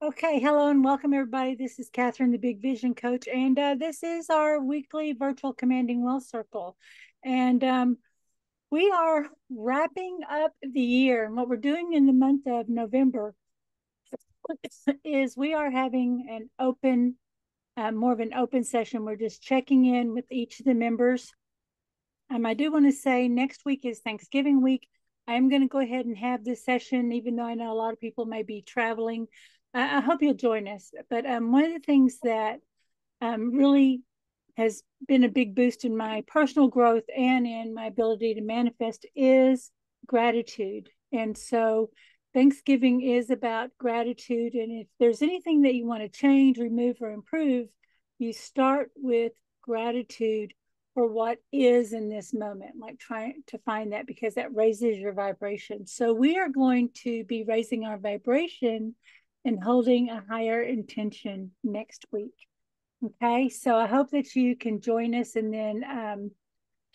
Okay, hello and welcome everybody. This is Kathryn, the Big Vision Coach, and this is our weekly virtual Commanding Wealth Circle. And we are wrapping up the year. And what we're doing in the month of November is we are having an open, more of an open session. We're just checking in with each of the members. I do want to say next week is Thanksgiving week. I am going to go ahead and have this session, even though I know a lot of people may be traveling. I hope you'll join us. But one of the things that really has been a big boost in my personal growth and in my ability to manifest is gratitude. And so Thanksgiving is about gratitude. And if there's anything that you want to change, remove, or improve, you start with gratitude for what is in this moment, like trying to find that, because that raises your vibration. So we are going to be raising our vibration and holding a higher intention next week. Okay, so I hope that you can join us. And then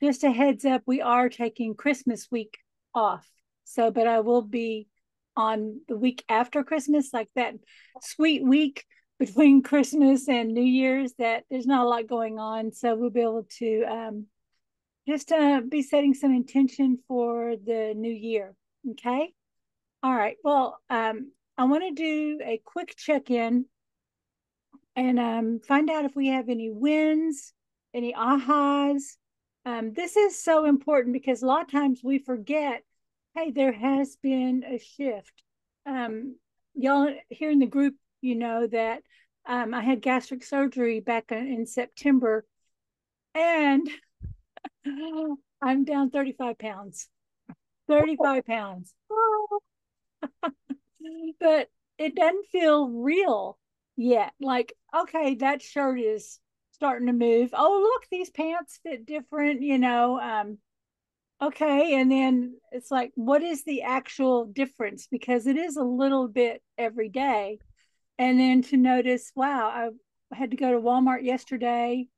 just a heads up, we are taking Christmas week off. So, but I will be on the week after Christmas, like that sweet week between Christmas and New Year's, that there's not a lot going on. So we'll be able to just be setting some intention for the new year. Okay. All right. Well, I want to do a quick check-in and find out if we have any wins, any ahas. This is so important because a lot of times we forget, hey, there has been a shift. Y'all here in the group, you know that I had gastric surgery back in September, and I'm down 35 pounds. 35 pounds. But it doesn't feel real yet. Like, okay, that shirt is starting to move. Oh, look, these pants fit different, you know. Okay. And then it's like, what is the actual difference? Because it is a little bit every day. And then to notice, wow, I had to go to Walmart yesterday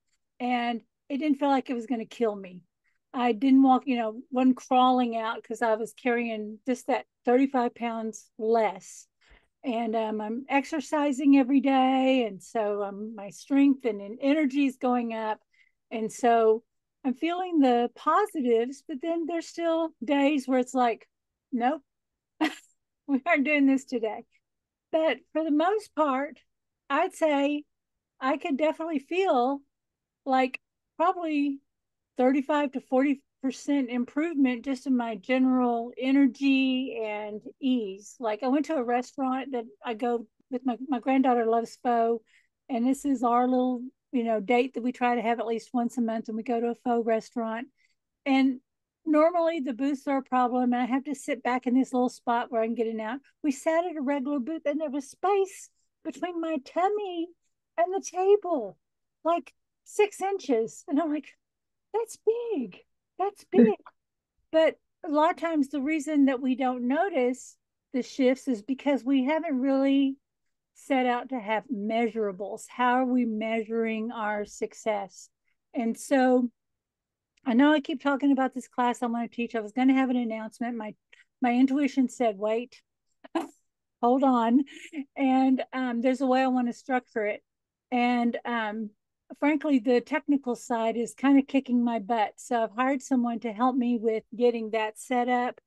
and it didn't feel like it was going to kill me. I didn't walk, wasn't crawling out because I was carrying just that 35 pounds less. And I'm exercising every day. And so my strength and energy is going up. And so I'm feeling the positives, but then there's still days where it's like, nope, we aren't doing this today. But for the most part, I'd say I could definitely feel like probably 35 to 40% improvement just in my general energy and ease. Like I went to a restaurant that I go with, my granddaughter loves pho. And this is our little, date that we try to have at least once a month. And we go to a pho restaurant. And normally the booths are a problem. And I have to sit back in this little spot where I can get in and out. We sat at a regular booth and there was space between my tummy and the table, like 6 inches. And I'm like, that's big. That's big. But a lot of times the reason that we don't notice the shifts is because we haven't really set out to have measurables. How are we measuring our success? And so I know I keep talking about this class I'm going to teach. I was going to have an announcement. My intuition said, wait, hold on. And there's a way I want to structure it. And frankly, the technical side is kind of kicking my butt. So I've hired someone to help me with getting that set up.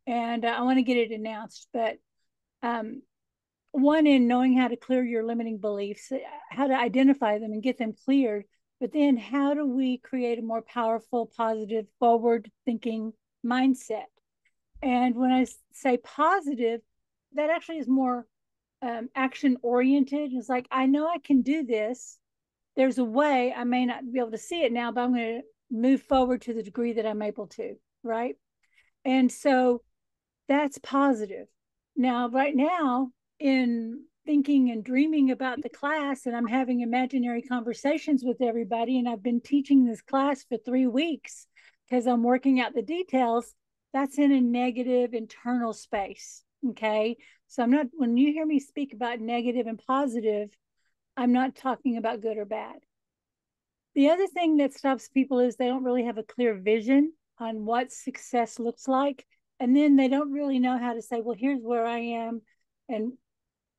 And I want to get it announced. But one, in knowing how to clear your limiting beliefs, how to identify them and get them cleared. But then how do we create a more powerful, positive, forward thinking mindset? And when I say positive, that actually is more action oriented. It's like, I know I can do this. There's a way. I may not be able to see it now, but I'm going to move forward to the degree that I'm able to. Right. And so that's positive. Now, right now, in thinking and dreaming about the class, and I'm having imaginary conversations with everybody, and I've been teaching this class for 3 weeks because I'm working out the details. That's in a negative internal space. Okay. So I'm not, when you hear me speak about negative and positive, I'm not talking about good or bad. The other thing that stops people is they don't really have a clear vision on what success looks like. And then they don't really know how to say, well, here's where I am and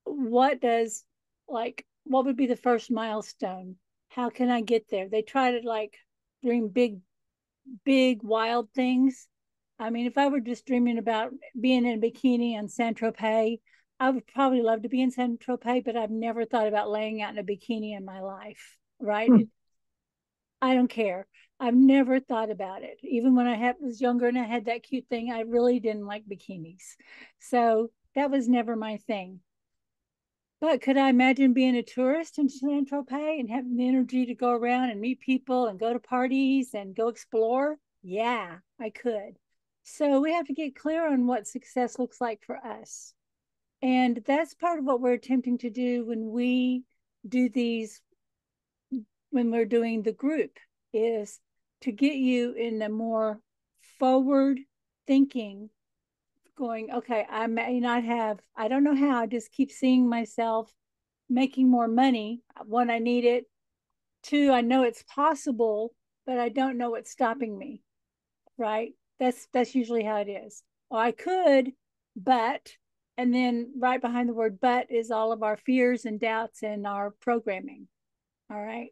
what does, like, what would be the first milestone? How can I get there? They try to like dream big, wild things. I mean, if I were just dreaming about being in a bikini on Saint Tropez, I would probably love to be in Saint Tropez, but I've never thought about laying out in a bikini in my life, right? I don't care. I've never thought about it. Even when was younger and I had that cute thing, I really didn't like bikinis. So that was never my thing. But could I imagine being a tourist in Saint Tropez and having the energy to go around and meet people and go to parties and go explore? Yeah, I could. So we have to get clear on what success looks like for us. And that's part of what we're attempting to do when we do these, when we're doing the group, is to get you in a more forward thinking, going, okay, I may not have, I don't know how, I just keep seeing myself making more money when I need it. Two, I know it's possible, but I don't know what's stopping me, right? That's usually how it is. Well, I could, but, and then right behind the word but is all of our fears and doubts and our programming. All right.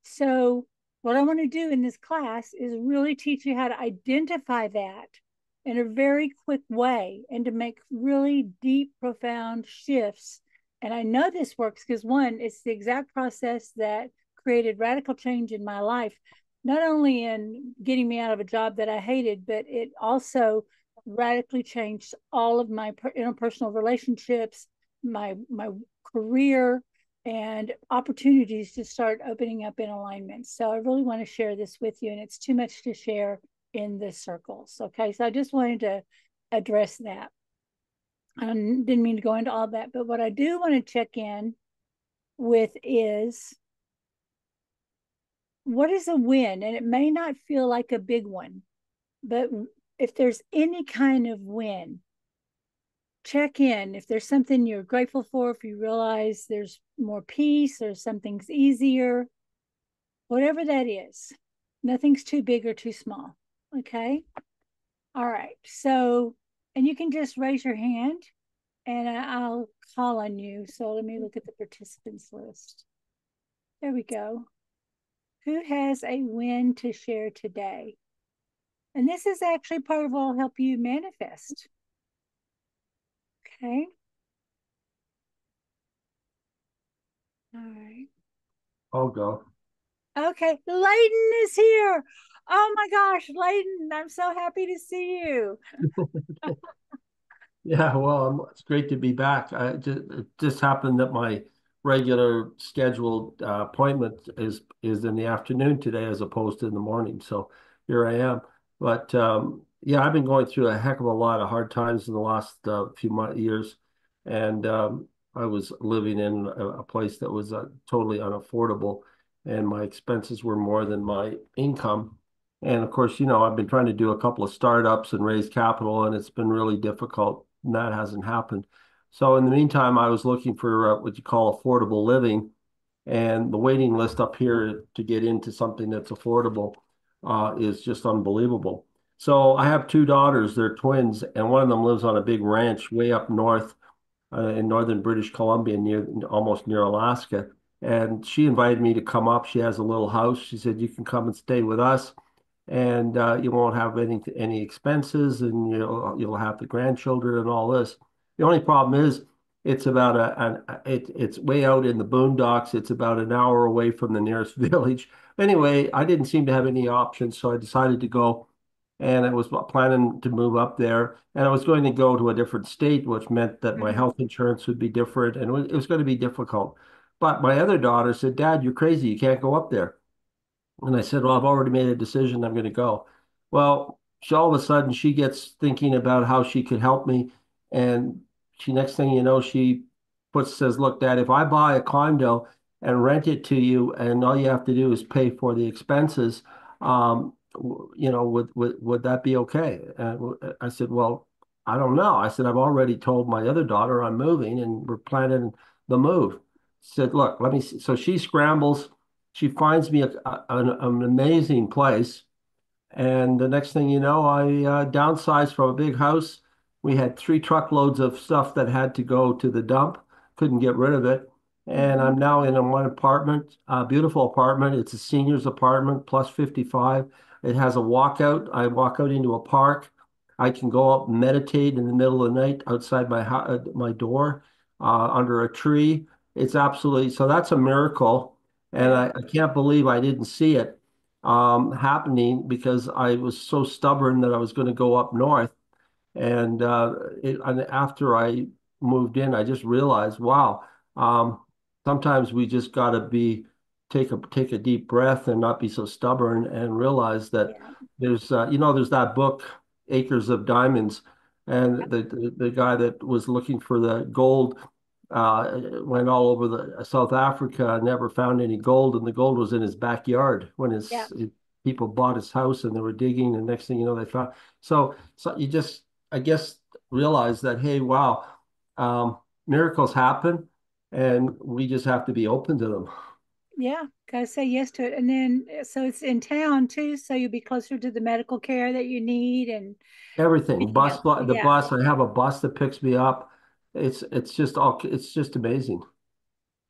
So what I want to do in this class is really teach you how to identify that in a very quick way and to make really deep, profound shifts. And I know this works because one, it's the exact process that created radical change in my life, not only in getting me out of a job that I hated, but it also radically changed all of my interpersonal relationships, my career, and opportunities to start opening up in alignment. So I really want to share this with you, and it's too much to share in the circles. Okay, so I just wanted to address that. I didn't mean to go into all that, but what I do want to check in with is, what is a win? And it may not feel like a big one, but if there's any kind of win, check in. If there's something you're grateful for, if you realize there's more peace or something's easier, whatever that is, nothing's too big or too small. Okay. All right. So, and you can just raise your hand and I'll call on you. So let me look at the participants list. There we go. Who has a win to share today? And this is actually part of what will help you manifest. Okay. All right. I'll go. Okay. Layden is here. Oh my gosh, Layden, I'm so happy to see you. Yeah, well, it's great to be back. It just happened that my regular scheduled appointment is in the afternoon today as opposed to in the morning. So here I am. But yeah, I've been going through a heck of a lot of hard times in the last few years, and I was living in a place that was totally unaffordable, and my expenses were more than my income. And of course, I've been trying to do a couple of startups and raise capital, and it's been really difficult. And that hasn't happened. So in the meantime, I was looking for what you call affordable living, and the waiting list up here to get into something that's affordable is just unbelievable. So I have two daughters, they're twins, and one of them lives on a big ranch way up north in northern British Columbia, almost near Alaska. And she invited me to come up. She has a little house. She said, "You can come and stay with us, and you won't have any expenses, and you'll have the grandchildren and all this." The only problem is it's about it's way out in the boondocks. It's about an hour away from the nearest village. Anyway, I didn't seem to have any options, so I decided to go, and I was planning to move up there, and I was going to go to a different state, which meant that my health insurance would be different, and it was going to be difficult. But my other daughter said, "Dad, you're crazy. You can't go up there." And I said, "Well, I've already made a decision. I'm going to go." Well, all of a sudden she gets thinking about how she could help me. And next thing you know, she says, "Look, Dad, if I buy a condo and rent it to you and all you have to do is pay for the expenses, would that be okay?" And I said, "Well, I don't know." I said, "I've already told my other daughter I'm moving and we're planning the move." Said, "Look, let me see." So she scrambles. She finds me an amazing place. And the next thing you know, I downsized from a big house. We had 3 truckloads of stuff that had to go to the dump couldn't get rid of it. And I'm now in a one apartment, a beautiful apartment. It's a senior's apartment, plus 55. It has a walkout. I walk out into a park. I can go out and meditate in the middle of the night outside my door, under a tree. It's absolutely, so that's a miracle. And Yeah. I can't believe I didn't see it happening because I was so stubborn that I was going to go up north. And after I moved in, I just realized, wow, sometimes we just got to take a deep breath and not be so stubborn and realize that Yeah. there's that book, Acres of Diamonds, and the guy that was looking for the gold went all over the South Africa and never found any gold, and the gold was in his backyard when Yeah. his people bought his house and they were digging, and next thing you know, they found. So you just, I guess, realize that, hey, wow, um, miracles happen, and we just have to be open to them. Yeah. Gotta say yes to it. And then, so it's in town too. So you'll be closer to the medical care that you need and Everything, everything else. the Yeah. bus. I have a bus that picks me up. It's just amazing.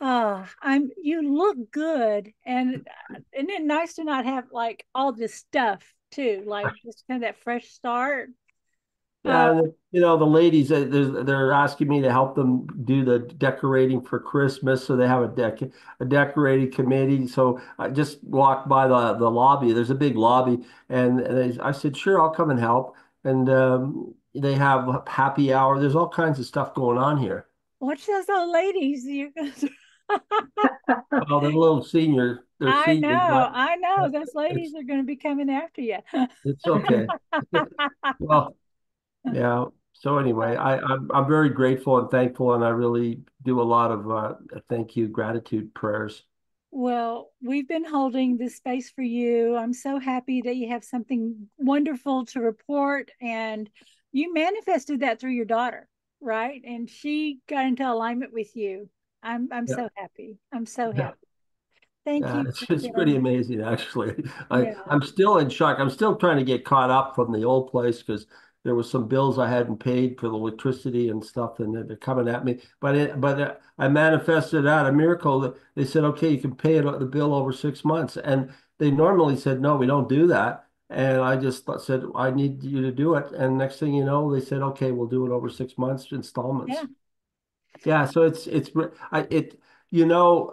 You look good. And isn't it nice to not have like all this stuff too? Like just kind of that fresh start. Uh, Yeah, and the ladies, they're asking me to help them do the decorating for Christmas, so they have a decorating committee. So I just walked by the lobby. There's a big lobby, and I said, sure, I'll come and help. And they have happy hour. There's all kinds of stuff going on here. watch those old ladies. You Well, they're seniors, but I know. but Those ladies it's are going to be coming after you. it's okay. Well, yeah. So anyway, I'm very grateful and thankful, and I really do a lot of thank you, gratitude prayers. Well, we've been holding this space for you. I'm so happy that you have something wonderful to report, and you manifested that through your daughter, right? And she got into alignment with you. I'm Yeah, so happy. I'm so yeah, happy. Thank yeah. you It's for it's pretty sharing. amazing, actually. Yeah. I'm still in shock. I'm still trying to get caught up from the old place because there was some bills I hadn't paid for the electricity and stuff, and they're coming at me. But I manifested out a miracle that they said, okay, you can pay the bill over 6 months, and they normally said, no, we don't do that. And I just said, I need you to do it. And next thing you know, they said, okay, we'll do it over 6 months Yeah. installments. Yeah, so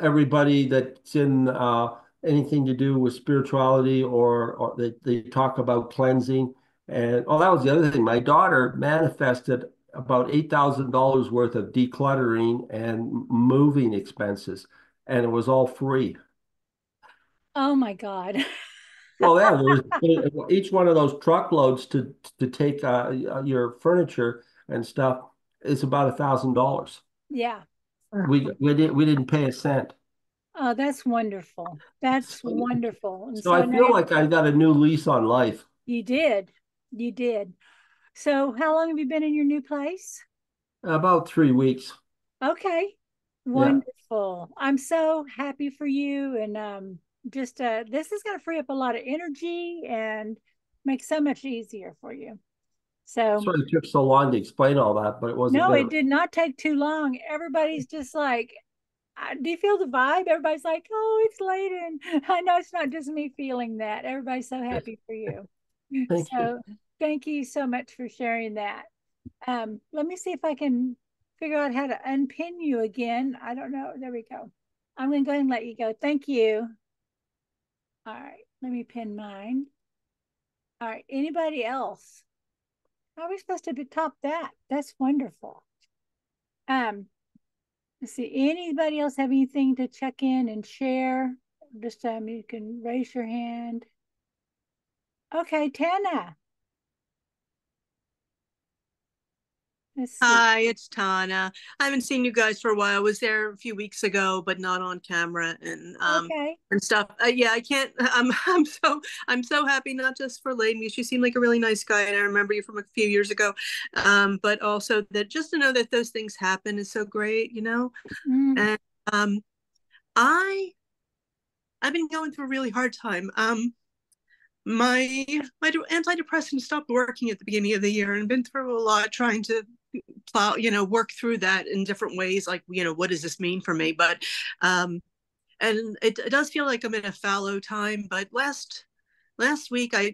everybody that's in anything to do with spirituality, or they talk about cleansing. And oh, that was the other thing. My daughter manifested about $8,000 worth of decluttering and moving expenses, and it was all free. Oh my God. Well, yeah, there was each one of those truckloads to take your furniture and stuff is about $1,000. Yeah. We didn't pay a cent. Oh, that's wonderful. That's So, wonderful. And so so I now feel like I got a new lease on life. you did. You did. So how long have you been in your new place? About 3 weeks. Okay. Yeah. Wonderful. I'm so happy for you. And just this is going to free up a lot of energy and make so much easier for you. So Sort of took so long to explain all that, but it wasn't no, it gonna. did not take too long. Everybody's just like, do you feel the vibe? Everybody's like, oh, it's late. And I know it's not just me feeling that. Everybody's so happy for you. Thank you. So thank you so much for sharing that. Let me see if I can figure out how to unpin you again. I don't know. There we go. I'm going to go ahead and let you go. Thank you. All right. Let me pin mine. All right. Anybody else? How are we supposed to top that? That's wonderful. Um, let's see. Anybody else have anything to check in and share? This time you can raise your hand. Okay, Tana. Let's see. Hi, it's Tana. I haven't seen you guys for a while. I was there a few weeks ago, but not on camera Okay. and stuff. Yeah, I can't. I'm so happy, not just for Layden, because you seem like a really nice guy, and I remember you from a few years ago. But also that just to know that those things happen is so great. Mm. And um, I I've been going through a really hard time. My antidepressant stopped working at the beginning of the year, and been through a lot trying to plow, work through that in different ways. Like, what does this mean for me? But, and it does feel like I'm in a fallow time. But last week, I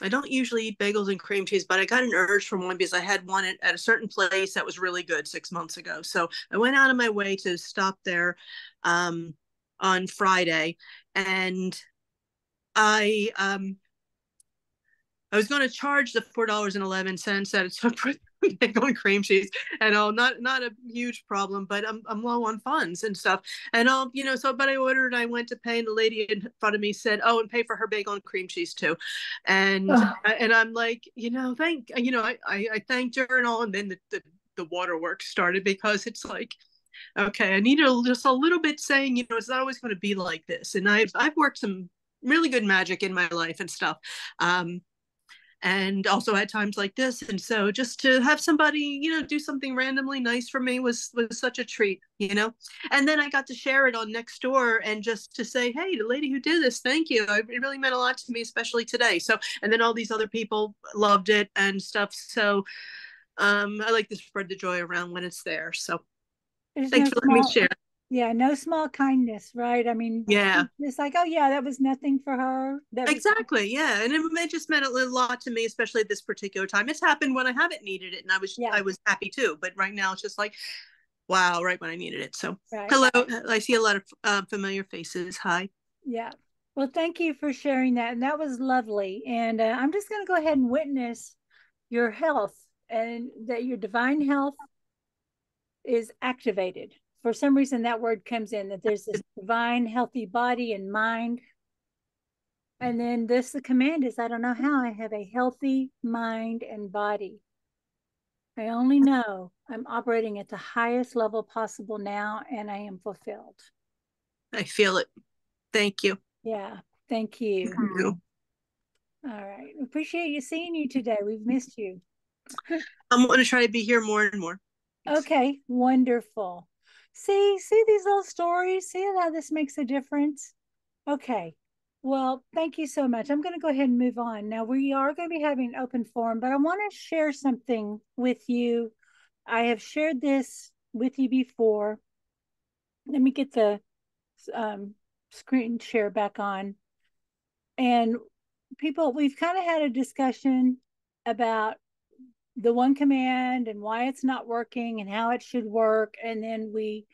don't usually eat bagels and cream cheese, but I got an urge for one because I had one at a certain place that was really good 6 months ago. So I went out of my way to stop there on Friday, and I was going to charge the $4.11 that it took for bagel and cream cheese, and all, not a huge problem, but I'm low on funds and stuff, and all, so, but I ordered, I went to pay, and the lady in front of me said, "Oh, and pay for her bagel and cream cheese too," and and I'm like, I thanked her and all, and then the waterworks started, because it's like, okay, I need just a little bit saying, it's not always going to be like this, and I've worked some really good magic in my life and stuff. And also had times like this, and so just to have somebody do something randomly nice for me was such a treat. And then I got to share it on Nextdoor, and just to say, hey, the lady who did this, thank you, it really meant a lot to me, especially today. So, and then all these other people loved it and stuff, so I like to spread the joy around when it's there. So There's thanks no for letting me small, share. yeah, no small kindness, right? I mean, Yeah, it's like, oh yeah, that was nothing for her. That was exactly. Yeah, and it just meant a lot to me, especially at this particular time. It's happened when I haven't needed it, and yeah, I was happy too. But right now, it's just like, wow, right when I needed it. So right. hello, I see a lot of familiar faces. Hi. Yeah. Well, thank you for sharing that. And that was lovely. And I'm just going to go ahead and witness your health, and that your divine health is activated. For some reason, that word comes in, that there's this divine, healthy body and mind. And then the command is, I don't know how, I have a healthy mind and body. I only know I'm operating at the highest level possible now, and I am fulfilled. I feel it. Thank you. Yeah. Thank you. All right. Appreciate you seeing you today. We've missed you. I'm going to try to be here more and more. Okay, wonderful. See these little stories? See how this makes a difference? Okay. Well, thank you so much. I'm going to go ahead and move on. Now, we are going to be having an open forum, but I want to share something with you. I have shared this with you before. Let me get the screen share back on. And people, we've kind of had a discussion about the one command and why it's not working and how it should work. And then we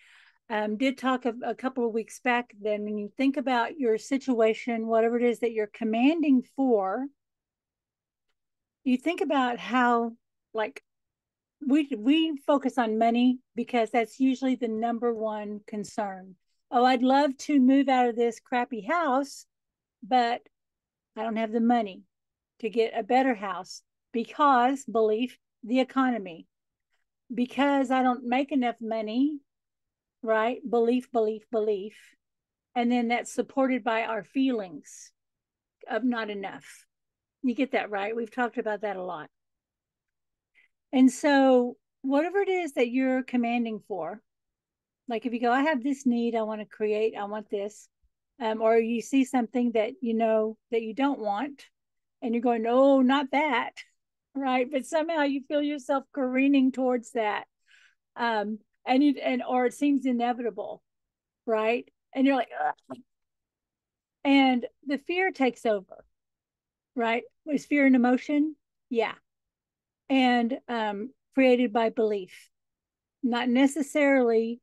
did talk a couple of weeks back. Then when you think about your situation, whatever it is that you're commanding for, you think about how, like, we focus on money because that's usually the number one concern. Oh, I'd love to move out of this crappy house, but I don't have the money to get a better house because belief, the economy, because I don't make enough money, right? Belief, belief, belief. And then that's supported by our feelings of not enough. You get that, right? We've talked about that a lot. And so, whatever it is that you're commanding for, like if you go, I have this need, I want to create, I want this, or you see something that you know that you don't want, and you're going, no, not that, right? But somehow you feel yourself careening towards that, or it seems inevitable, right? And you're like, ugh. And the fear takes over, right? Was fear an emotion? Yeah. And created by belief, not necessarily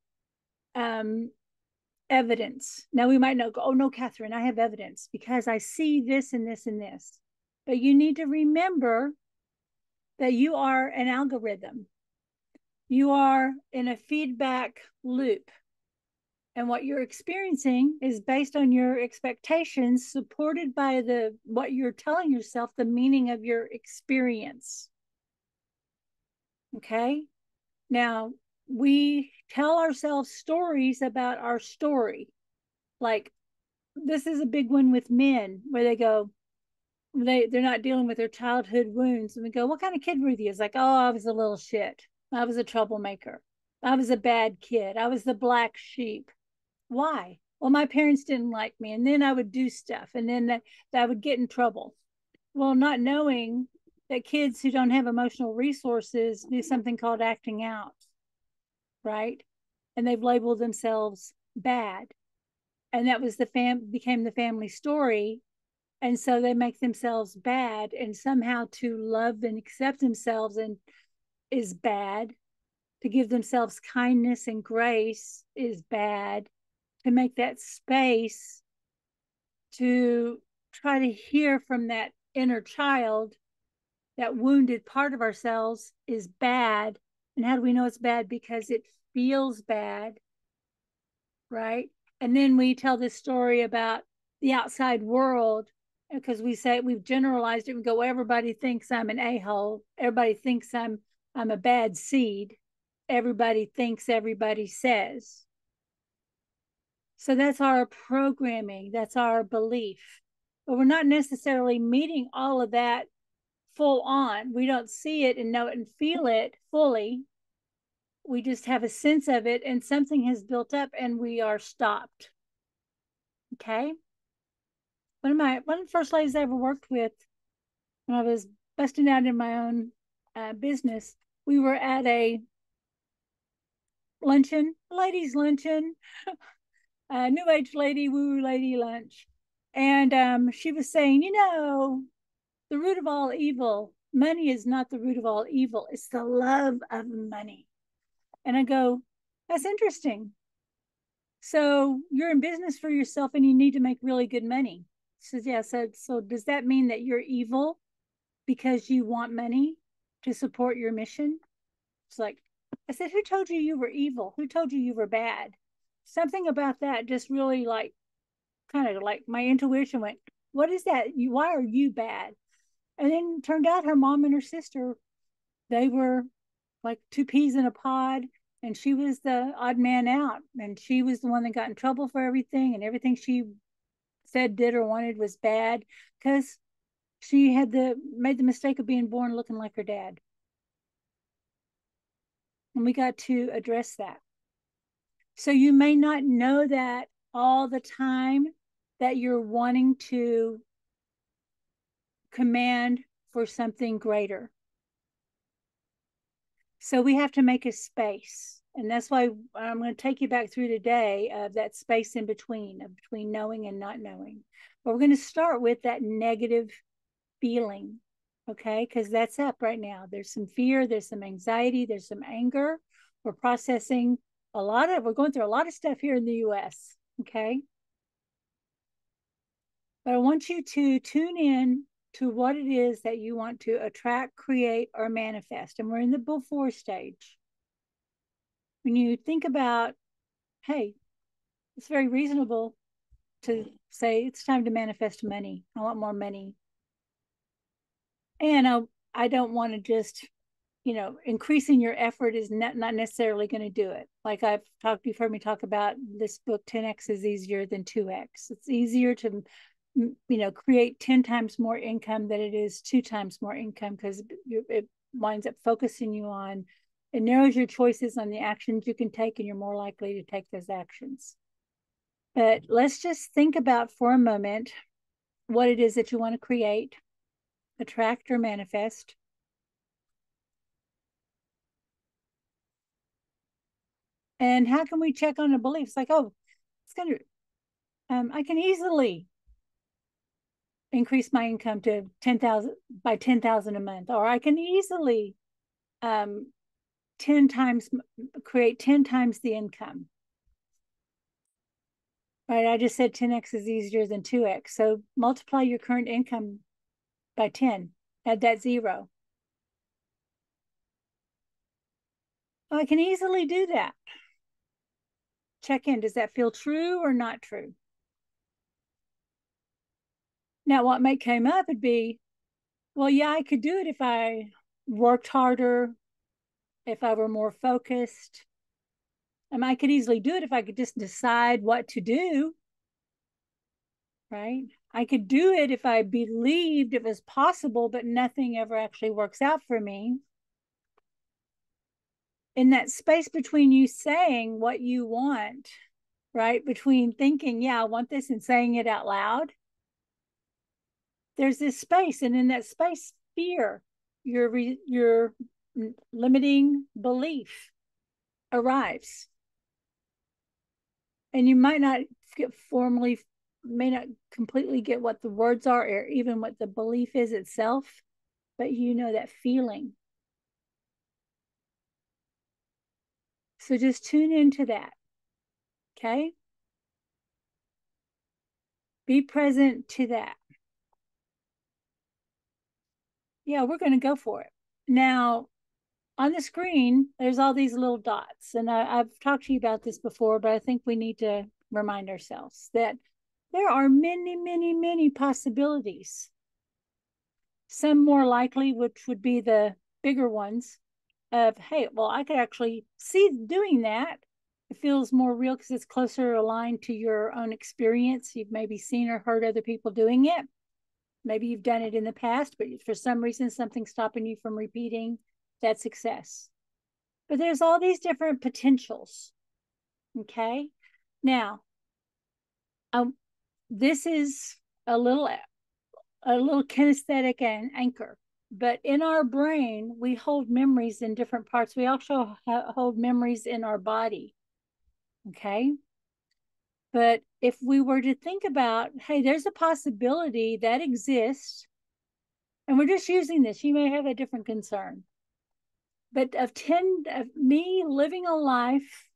evidence. Now we might not go, oh no, Kathryn, I have evidence because I see this and this and this. But you need to remember that you are an algorithm. You are in a feedback loop. And what you're experiencing is based on your expectations, supported by what you're telling yourself, the meaning of your experience. Okay? Now, we tell ourselves stories about our story. Like, this is a big one with men where they go, they're not dealing with their childhood wounds. And we go, what kind of kid were you? It's like, oh, I was a little shit. I was a troublemaker. I was a bad kid. I was the black sheep. Why? Well, my parents didn't like me. And then I would do stuff. And then that I would get in trouble. Well, not knowing that kids who don't have emotional resources do something called acting out, right? And they've labeled themselves bad. And that was became the family story. And so they make themselves bad, and somehow to love and accept themselves and is bad. To give themselves kindness and grace is bad. To make that space to try to hear from that inner child, that wounded part of ourselves, is bad. And how do we know it's bad? Because it feels bad, right? And then we tell this story about the outside world because we say we've generalized it. We go, everybody thinks I'm an a-hole. Everybody thinks I'm a bad seed. Everybody thinks, everybody says. So that's our programming. That's our belief. But we're not necessarily meeting all of that full on. We don't see it and know it and feel it fully. We just have a sense of it, and something has built up and we are stopped. Okay. One of the first ladies I ever worked with when I was busting out in my own business, we were at a luncheon, ladies' luncheon, new age lady, woo lady lunch. And she was saying, the root of all evil, money is not the root of all evil. It's the love of money. And I go, that's interesting. So you're in business for yourself and you need to make really good money. She says, yeah. So does that mean that you're evil because you want money to support your mission? It's like, I said, who told you were evil? Who told you were bad? Something about that just really kind of like my intuition went, what is that? Why are you bad? And then it turned out her mom and her sister, they were like two peas in a pod. And she was the odd man out. And she was the one that got in trouble for everything. And everything she said, did, or wanted was bad because she had made the mistake of being born looking like her dad. And we got to address that. So you may not know that all the time, that you're wanting to command for something greater. So we have to make a space. And that's why I'm going to take you back through today of that space in between knowing and not knowing. But we're going to start with that negative feeling, okay? Because that's up right now. There's some fear, there's some anxiety, there's some anger. We're processing we're going through a lot of stuff here in the US, okay? But I want you to tune in to what it is that you want to attract, create, or manifest. And we're in the before stage. When you think about, hey, it's very reasonable to say it's time to manifest money. I want more money. And I don't want to just, increasing your effort is not necessarily going to do it. Like you've heard me talk about this book, 10X is easier than 2X. It's easier to, create 10 times more income than it is 2 times more income because it winds up focusing you on, it narrows your choices on the actions you can take, and you're more likely to take those actions. But let's just think about for a moment what it is that you want to create, attract, or manifest. And how can we check on the beliefs? Like, oh, it's going to, I can easily increase my income to 10,000 by 10,000 a month, or I can easily 10 times create 10 times the income. Right? I just said 10X is easier than 2X. So multiply your current income by 10, add that 0. Oh, I can easily do that. Check in. Does that feel true or not true? Now, what may come up would be, well, yeah, I could do it if I worked harder, if I were more focused. And I could easily do it if I could just decide what to do, right? I could do it if I believed it was possible, but nothing ever actually works out for me. In that space between you saying what you want, right? Between thinking, yeah, I want this, and saying it out loud, there's this space. And in that space, fear. your limiting belief arrives. And you might not get formally, may not completely get what the words are or even what the belief is itself, but you know that feeling. So just tune into that. Okay? Be present to that. Yeah, we're going to go for it. Now, on the screen, there's all these little dots. And I've talked to you about this before, but I think we need to remind ourselves that there are many, many, many possibilities. Some more likely, which would be the bigger ones of, hey, well, I could actually see doing that. It feels more real because it's closer aligned to your own experience. You've maybe seen or heard other people doing it. Maybe you've done it in the past, but for some reason, something's stopping you from repeating that success. But there's all these different potentials. Okay. Now, this is a little kinesthetic and anchor. But in our brain, we hold memories in different parts. We also hold memories in our body. Okay. But if we were to think about, hey, there's a possibility that exists, and we're just using this, you may have a different concern. But of me living a life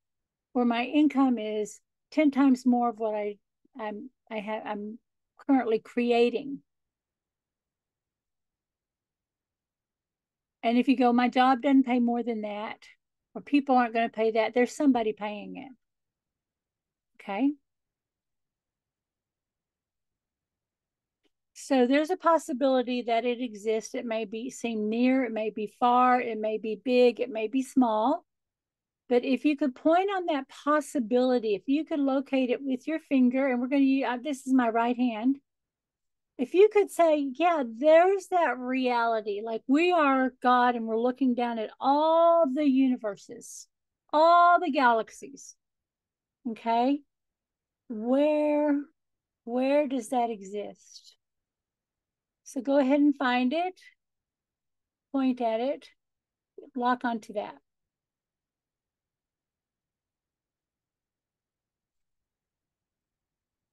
where my income is 10 times more of what I'm currently creating. And if you go, my job doesn't pay more than that, or people aren't going to pay that, there's somebody paying it. Okay. So there's a possibility that it exists. It may seem near, it may be far, it may be big, it may be small. But if you could point on that possibility, if you could locate it with your finger, and we're going to use, this is my right hand. If you could say, yeah, there's that reality, like we are God and we're looking down at all the universes, all the galaxies. Okay. Where does that exist? So go ahead and find it, point at it, lock onto that.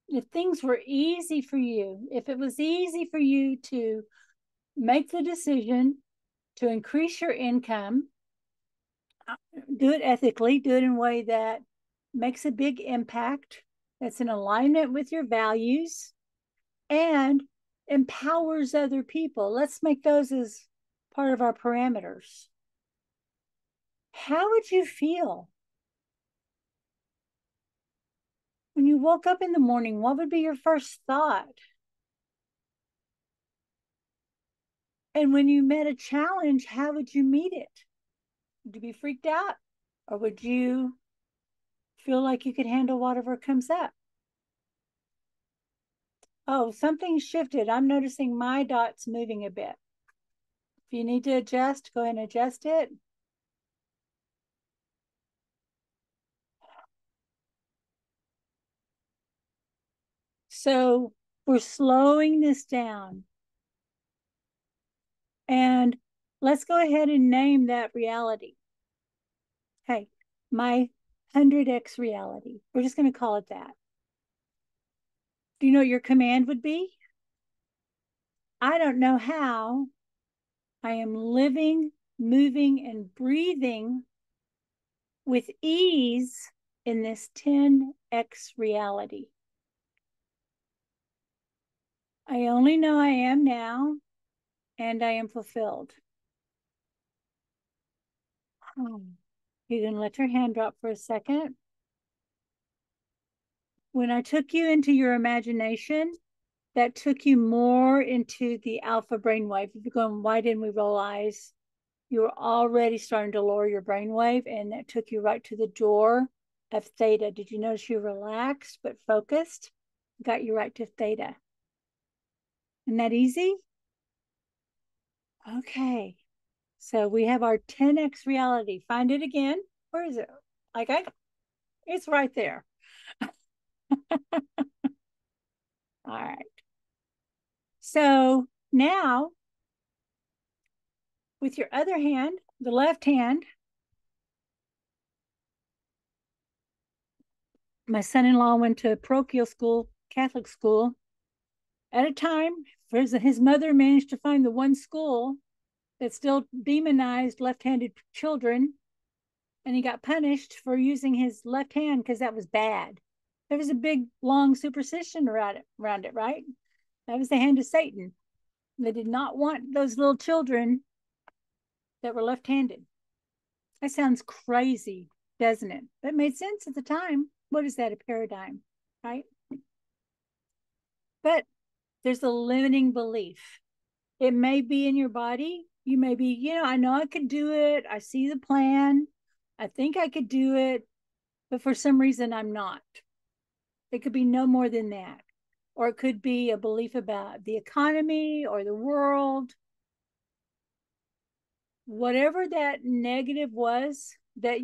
If things were easy for you, if it was easy for you to make the decision to increase your income, do it ethically, do it in a way that makes a big impact, that's in alignment with your values, and empowers other people. Let's make those as part of our parameters. How would you feel when you woke up in the morning? What would be your first thought? And when you met a challenge, how would you meet it? Would you be freaked out? Or would you feel like you could handle whatever comes up? Oh, something shifted. I'm noticing my dots moving a bit. If you need to adjust, go ahead and adjust it. So we're slowing this down. And let's go ahead and name that reality. Hey, my 100x reality. We're just going to call it that. Do you know what your command would be? I don't know how I am living, moving, and breathing with ease in this 10x reality. I only know I am now, and I am fulfilled. You can let your hand drop for a second. When I took you into your imagination, that took you more into the alpha brainwave. If you're going, why didn't we roll eyes? You were already starting to lower your brainwave, and that took you right to the door of theta. Did you notice you relaxed but focused? Got you right to theta. Isn't that easy? Okay. So we have our 10x reality. Find it again. Where is it? It's right there. All right. So now With your other hand, the left hand, my son-in-law went to parochial school, Catholic school. At a time, his mother managed to find the one school that still demonized left-handed children, and he got punished for using his left hand because that was bad. There was a big, long superstition around it, right? That was the hand of Satan. They did not want those little children that were left-handed. That sounds crazy, doesn't it? That made sense at the time. What is that? A paradigm, right? But there's a limiting belief. It may be in your body. You may be, I know I could do it. I see the plan. I think I could do it. But for some reason, I'm not. It could be no more than that. Or it could be a belief about the economy or the world. Whatever that negative was that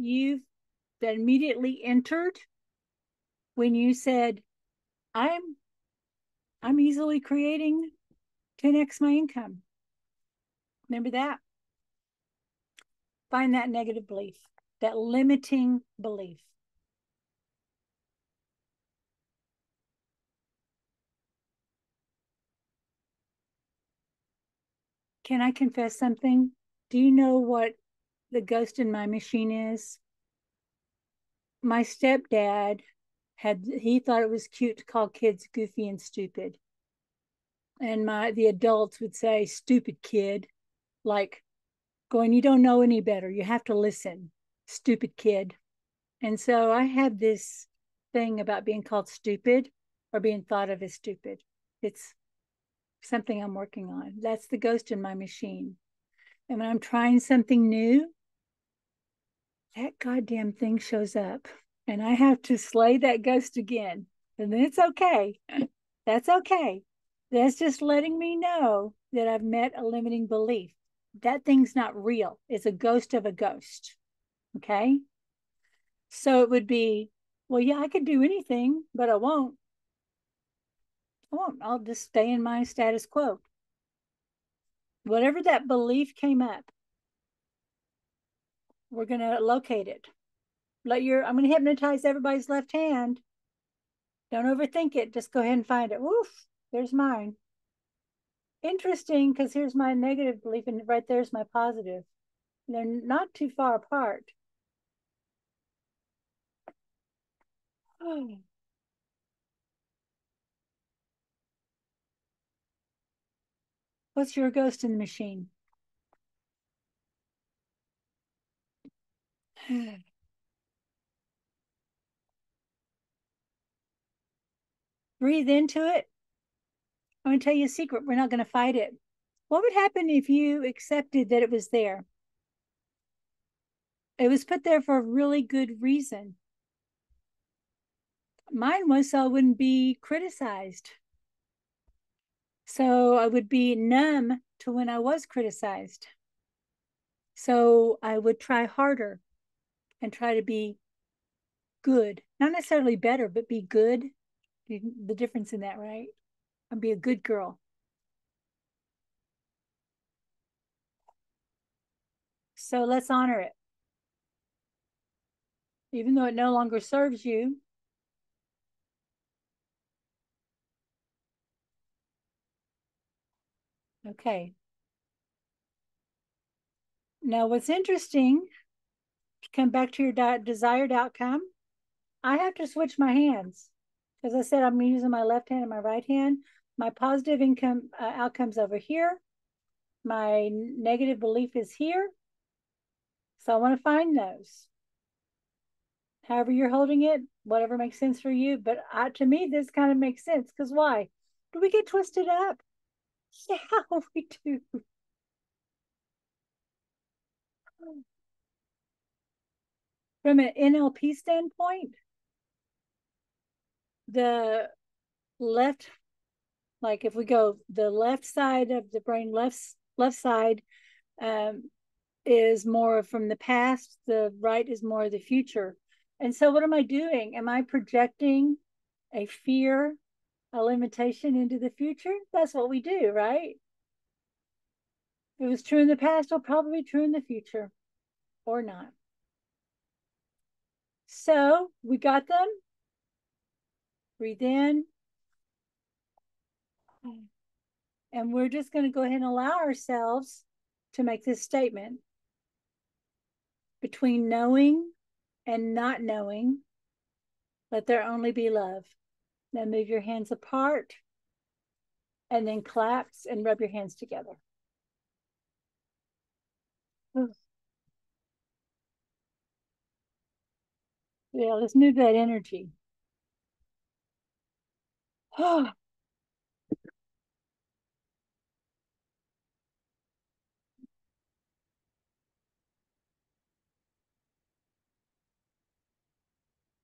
immediately entered when you said, I'm easily creating 10x my income. Remember that? Find that negative belief, that limiting belief. Can I confess something? Do you know what the ghost in my machine is? My stepdad he thought it was cute to call kids goofy and stupid. And the adults would say, stupid kid, like going, you don't know any better. You have to listen, stupid kid. And so I have this thing about being called stupid or being thought of as stupid. It's something I'm working on. That's the ghost in my machine. And when I'm trying something new, that goddamn thing shows up and I have to slay that ghost again. And then it's okay. That's okay. That's just letting me know that I've met a limiting belief. That thing's not real. It's a ghost of a ghost. Okay. So it would be, well, yeah, I could do anything, but I won't. I'll just stay in my status quo. Whatever that belief came up, we're going to locate it. I'm going to hypnotize everybody's left hand. Don't overthink it. Just go ahead and find it. Woof, there's mine. Interesting, because here's my negative belief, and right there's my positive. They're not too far apart. Oh. What's your ghost in the machine? Breathe into it. I'm going to tell you a secret. We're not going to fight it. What would happen if you accepted that it was there? It was put there for a really good reason. Mine was so I wouldn't be criticized. So I would be numb to when I was criticized. So I would try harder and try to be good. Not necessarily better, but be good. The difference in that, right? I'd be a good girl. So let's honor it. Even though it no longer serves you. Okay. Now, what's interesting, to come back to your desired outcome, I have to switch my hands. As I said, I'm using my left hand and my right hand. My positive income outcome's over here. My negative belief is here. So I want to find those. However you're holding it, whatever makes sense for you. But to me, this kind of makes sense. Because why? Do we get twisted up? Yeah, we do. From an NLP standpoint, the left, like if we go the left side of the brain, left side is more from the past, the right is more of the future. And so what am I doing? Am I projecting a fear, a limitation into the future? That's what we do, right? If it was true in the past, it'll probably be true in the future or not. So we got them. Breathe in. And we're just going to go ahead and allow ourselves to make this statement. Between knowing and not knowing, let there only be love. Now move your hands apart and then collapse and rub your hands together. Yeah, let's move that energy.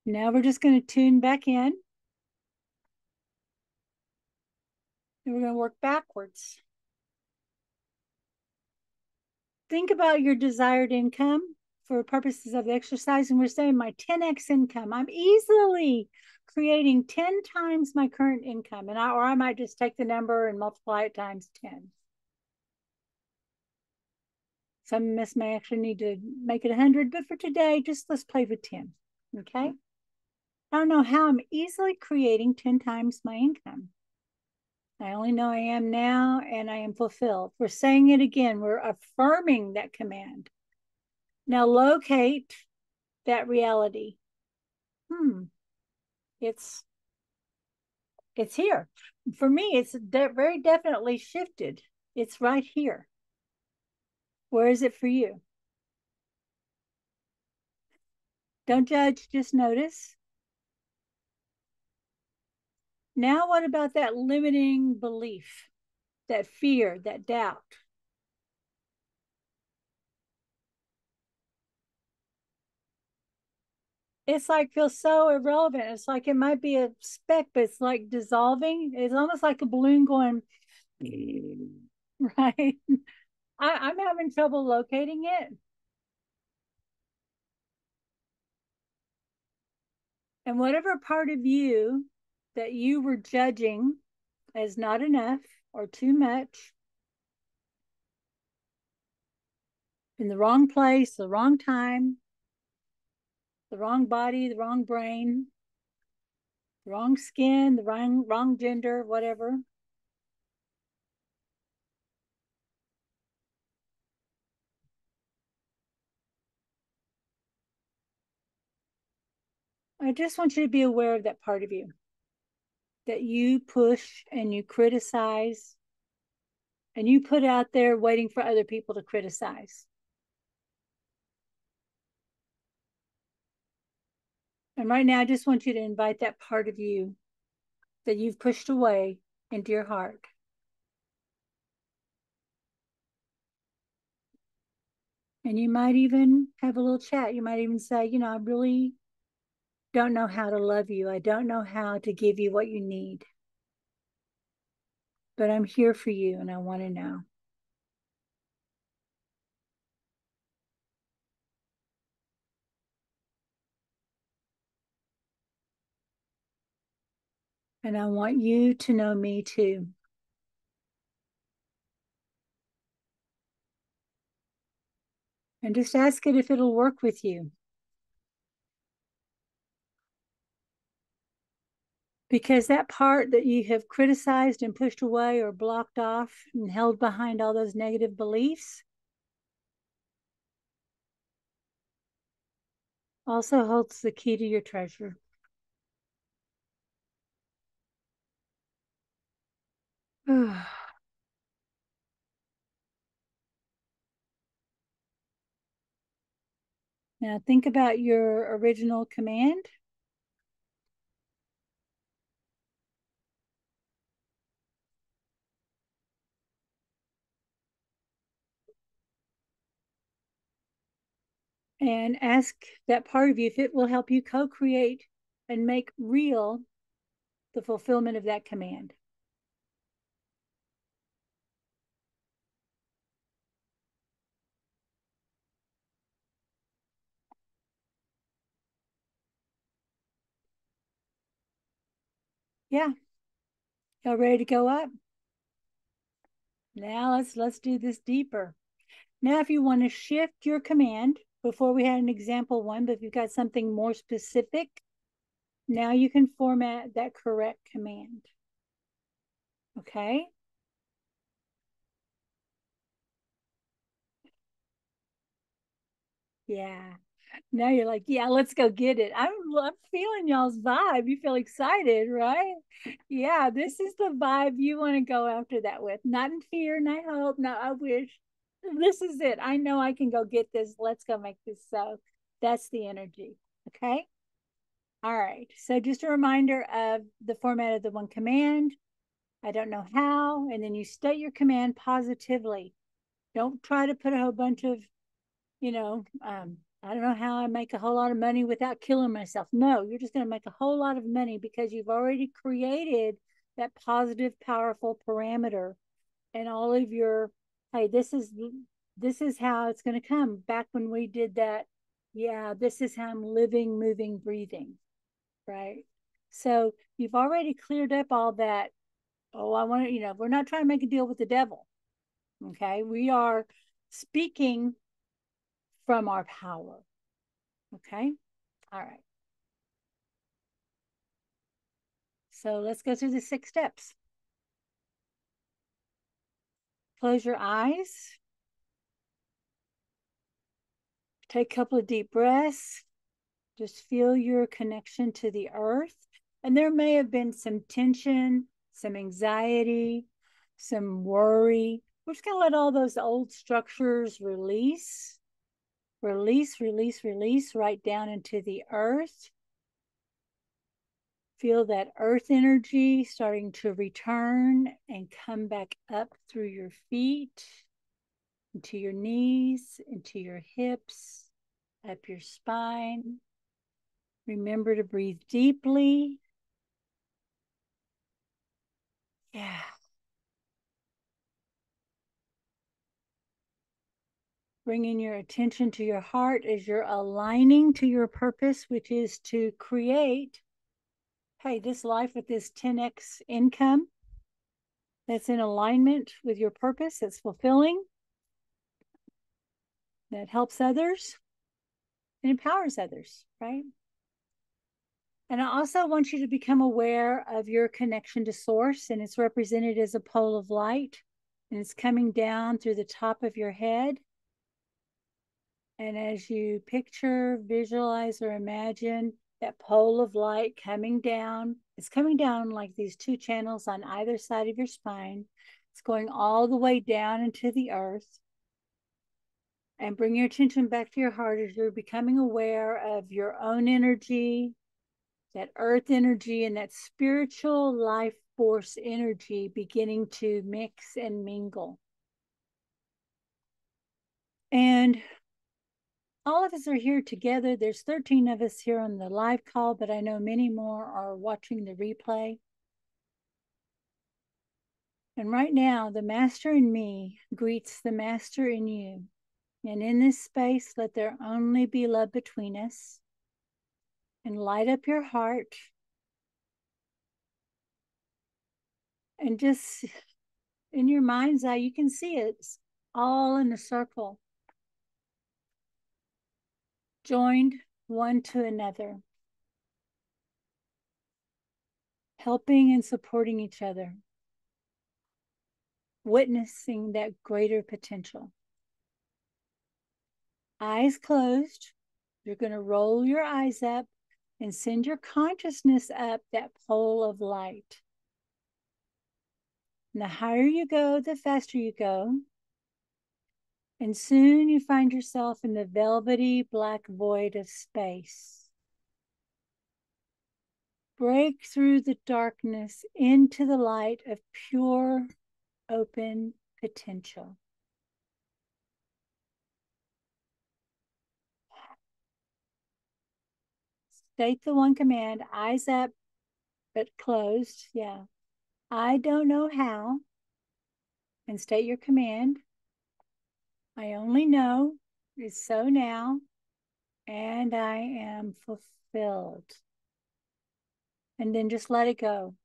Now we're just going to tune back in. And we're going to work backwards. Think about your desired income for purposes of the exercise. And we're saying my 10x income. I'm easily creating 10 times my current income. And I might just take the number and multiply it times 10. Some of us may actually need to make it 100, but for today, just let's play with 10, okay? I don't know how I'm easily creating 10 times my income. I only know I am now and I am fulfilled. We're saying it again. We're affirming that command. Now locate that reality. It's here. For me, it's very definitely shifted. It's right here. Where is it for you? Don't judge, just notice. Now, what about that limiting belief, that fear, that doubt? It's like feels so irrelevant. It's like it might be a speck, but it's like dissolving. It's almost like a balloon going, right? I'm having trouble locating it. And whatever part of you that you were judging as not enough or too much, in the wrong place, the wrong time, the wrong body, the wrong brain, the wrong skin, the wrong gender, whatever. I just want you to be aware of that part of you that you push and you criticize and you put out there waiting for other people to criticize. And right now, I just want you to invite that part of you that you've pushed away into your heart. And you might even have a little chat. You might even say, you know, I really don't know how to love you. I don't know how to give you what you need. But I'm here for you and I want to know. And I want you to know me too. And just ask it if it'll work with you. Because that part that you have criticized and pushed away or blocked off and held behind all those negative beliefs also holds the key to your treasure. Now think about your original command. And ask that part of you if it will help you co-create and make real the fulfillment of that command. Yeah. Y'all ready to go up? Now let's do this deeper. Now, if you want to shift your command, before we had an example one, but if you've got something more specific, now you can format that correct command. Okay. Yeah. Now you're like, yeah, let's go get it. I'm feeling y'all's vibe. You feel excited, right? Yeah, this is the vibe you want to go after that with. Not in fear, not hope, not I wish. This is it. I know I can go get this. Let's go make this so. That's the energy. Okay. All right. So just a reminder of the format of the one command. I don't know how. And then you state your command positively. Don't try to put a whole bunch of, I don't know how I make a whole lot of money without killing myself. No, you're just going to make a whole lot of money because you've already created that positive, powerful parameter and all of your, hey, this is how it's going to come. Back when we did that, yeah, this is how I'm living, moving, breathing, right? So you've already cleared up all that. Oh, I want to, we're not trying to make a deal with the devil. Okay. We are speaking from our power. Okay. All right. So let's go through the 6 steps. Close your eyes. Take a couple of deep breaths. Just feel your connection to the earth. And there may have been some tension, some anxiety, some worry. We're just going to let all those old structures release, release right down into the earth. Feel that earth energy starting to return and come back up through your feet, into your knees, into your hips, up your spine. Remember to breathe deeply. Yeah. Bringing your attention to your heart as you're aligning to your purpose, which is to create, hey, this life with this 10x income that's in alignment with your purpose, that's fulfilling, that helps others and empowers others, right? And I also want you to become aware of your connection to source, and it's represented as a pole of light, and it's coming down through the top of your head. And as you picture, visualize, or imagine that pole of light coming down, it's coming down like these 2 channels on either side of your spine. It's going all the way down into the earth. And bring your attention back to your heart as you're becoming aware of your own energy, that earth energy, and that spiritual life force energy beginning to mix and mingle. And all of us are here together. There's 13 of us here on the live call, but I know many more are watching the replay. And right now, the master in me greets the master in you. And in this space, let there only be love between us. And light up your heart. And just in your mind's eye, you can see it's all in a circle, joined one to another, helping and supporting each other, witnessing that greater potential. Eyes closed, you're going to roll your eyes up and send your consciousness up that pole of light. And the higher you go, the faster you go. And soon you find yourself in the velvety black void of space. Break through the darkness into the light of pure, open potential. State the one command, eyes up, but closed. Yeah. I don't know how. And state your command. I only know is so now, and I am fulfilled. And then just let it go.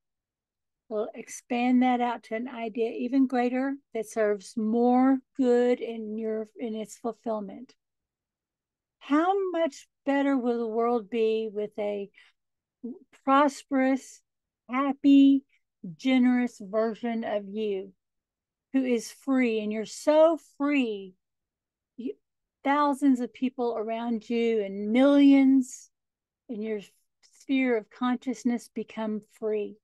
will expand that out to an idea even greater that serves more good in its fulfillment. How much better will the world be with a prosperous, happy, generous version of you who is free? And you're so free. Thousands of people around you and millions in your sphere of consciousness become free.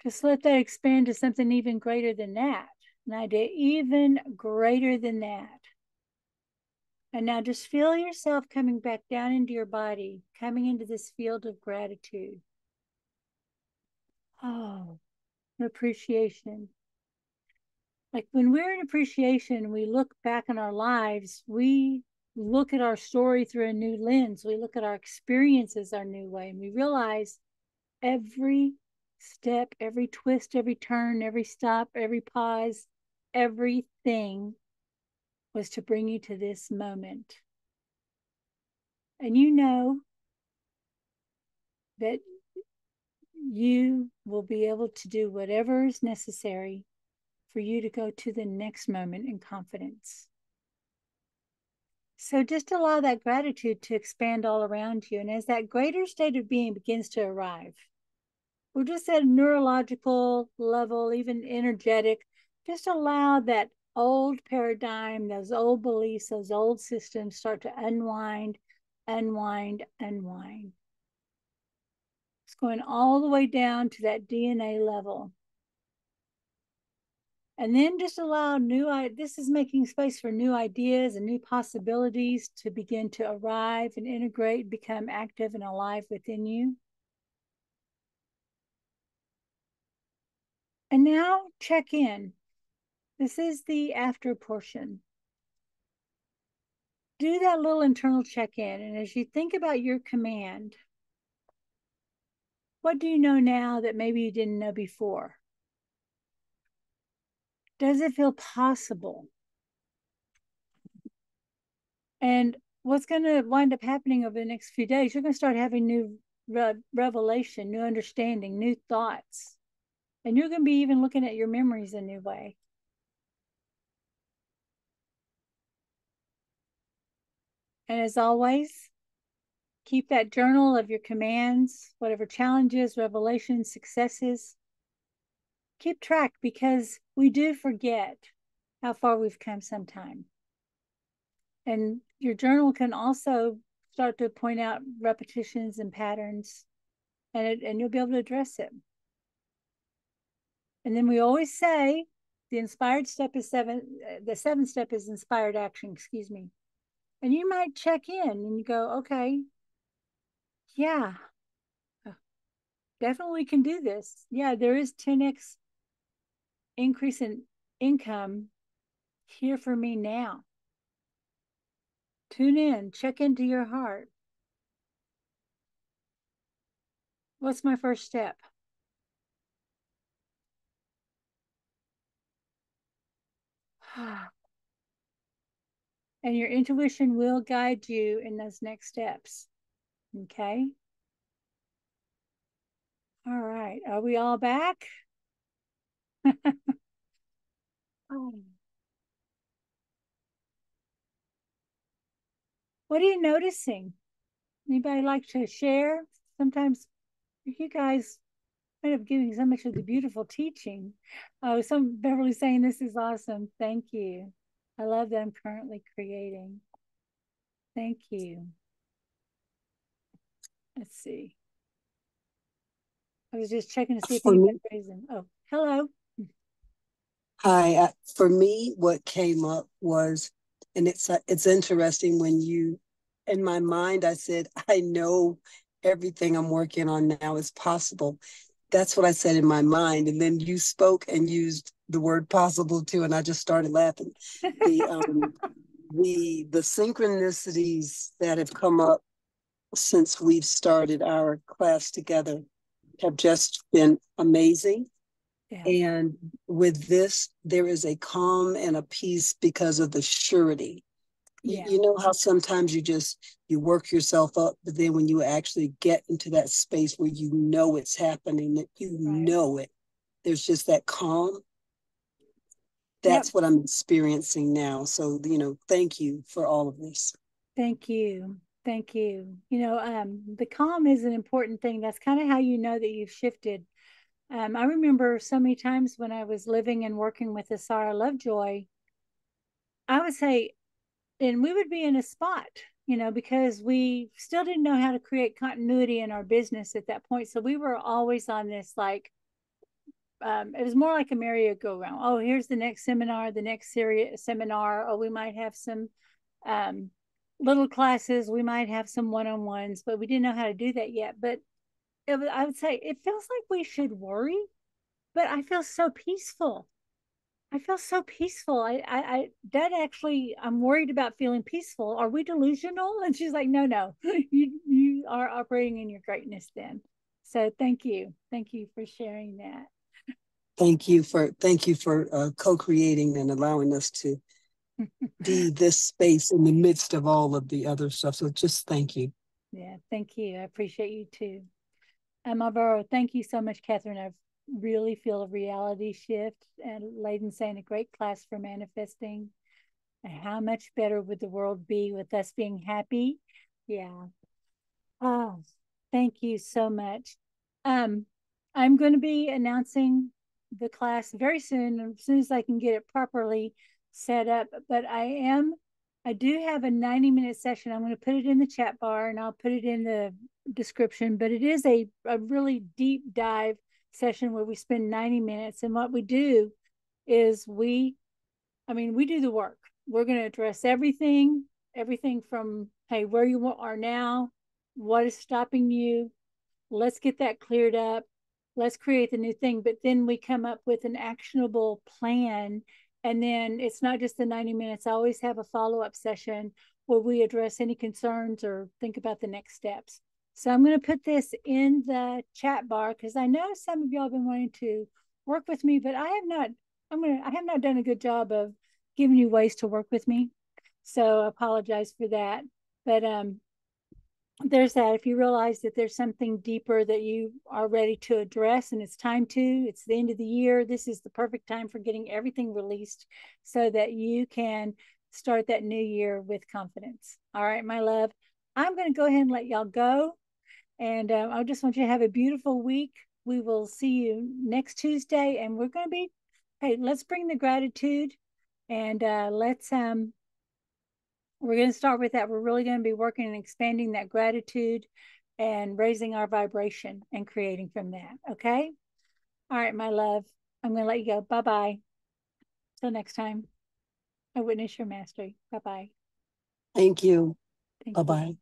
Just let that expand to something even greater than that, an idea even greater than that. And now just feel yourself coming back down into your body, coming into this field of gratitude. Oh, appreciation. Like when we're in appreciation, we look back on our lives, we look at our story through a new lens. We look at our experiences our new way, and we realize every step, every twist, every turn, every stop, every pause, everything was to bring you to this moment. And you know that you will be able to do whatever is necessary for you to go to the next moment in confidence. So just allow that gratitude to expand all around you. And as that greater state of being begins to arrive, we're just at a neurological level, even energetic, just allow that old paradigm, those old beliefs, those old systems start to unwind, unwind, unwind. It's going all the way down to that DNA level. And then just allow this is making space for new ideas and new possibilities to begin to arrive and integrate, become active and alive within you. And now check in. This is the after portion. Do that little internal check-in. And as you think about your command, what do you know now that maybe you didn't know before? Does it feel possible? And what's going to wind up happening over the next few days, you're going to start having new revelation, new understanding, new thoughts. And you're going to be even looking at your memories a new way. And as always, keep that journal of your commands, whatever challenges, revelations, successes. Keep track, because we do forget how far we've come sometime. And your journal can also start to point out repetitions and patterns, and you'll be able to address it. And then we always say the inspired step is the seventh step is inspired action, excuse me. And you might check in and you go, okay, yeah, definitely can do this. Yeah, there is 10x increase in income here for me now. Tune in, check into your heart. What's my first step? And your intuition will guide you in those next steps. Okay. All right. Are we all back? Oh. What are you noticing? Anybody like to share? Sometimes you guys end up giving so much of the beautiful teaching. Oh, Beverly saying this is awesome. Thank you. I love that I'm currently creating. Thank you. Let's see. I was just checking to see if anybody's raising. Oh, hello. Hi. For me, what came up was, and it's interesting when in my mind, I said, I know everything I'm working on now is possible. That's what I said in my mind. And then you spoke and used the word possible too. And I just started laughing. The synchronicities that have come up since we've started our class together have just been amazing. Yeah. And with this, there is a calm and a peace because of the surety Yeah. You know how sometimes you work yourself up, but then when you actually get into that space where you know it's happening, that you know it, there's just that calm. That's what I'm experiencing now. So, thank you for all of this. Thank you. Thank you. The calm is an important thing. That's kind of how you know that you've shifted. I remember so many times when I was living and working with Asara Lovejoy, I would say, and we would be in a spot, because we still didn't know how to create continuity in our business at that point. So we were always on this, like, it was more like a merry-go-round. Oh, here's the next seminar, the next series seminar. Oh, we might have some little classes. We might have some one-on-ones, but we didn't know how to do that yet. But I would say it feels like we should worry, but I feel so peaceful. I feel so peaceful. Dad, actually, I'm worried about feeling peaceful. Are we delusional? And she's like, no, you are operating in your greatness then. So thank you for sharing that. Thank you for co-creating and allowing us to be this space in the midst of all of the other stuff. So just thank you. Yeah, thank you. I appreciate you too. Marlboro, thank you so much, Kathryn. I really feel a reality shift. And Layden saying a great class for manifesting. And how much better would the world be with us being happy? Yeah. Oh, thank you so much. I'm going to be announcing the class very soon, as soon as I can get it properly set up. But I do have a 90-minute session. I'm going to put it in the chat bar and I'll put it in the description. But it is a really deep dive session where we spend 90 minutes. And what we do is we do the work. We're going to address everything from, hey, where you are now, what is stopping you, let's get that cleared up, let's create the new thing. But then we come up with an actionable plan. And then it's not just the 90 minutes. I always have a follow-up session where we address any concerns or think about the next steps. So I'm going to put this in the chat bar because I know some of y'all have been wanting to work with me, but I have not done a good job of giving you ways to work with me. So I apologize for that. But there's that. If you realize that there's something deeper that you are ready to address and it's time to, it's the end of the year, this is the perfect time for getting everything released so that you can start that new year with confidence. All right, my love, I'm going to go ahead and let y'all go. And I just want you to have a beautiful week. We will see you next Tuesday. And we're going to be, hey, let's bring the gratitude and we're going to start with that. We're really going to be working and expanding that gratitude and raising our vibration and creating from that. Okay. All right, my love, I'm going to let you go. Bye-bye. Till next time. I witness your mastery. Bye-bye. Thank you. Thank Bye-bye. you.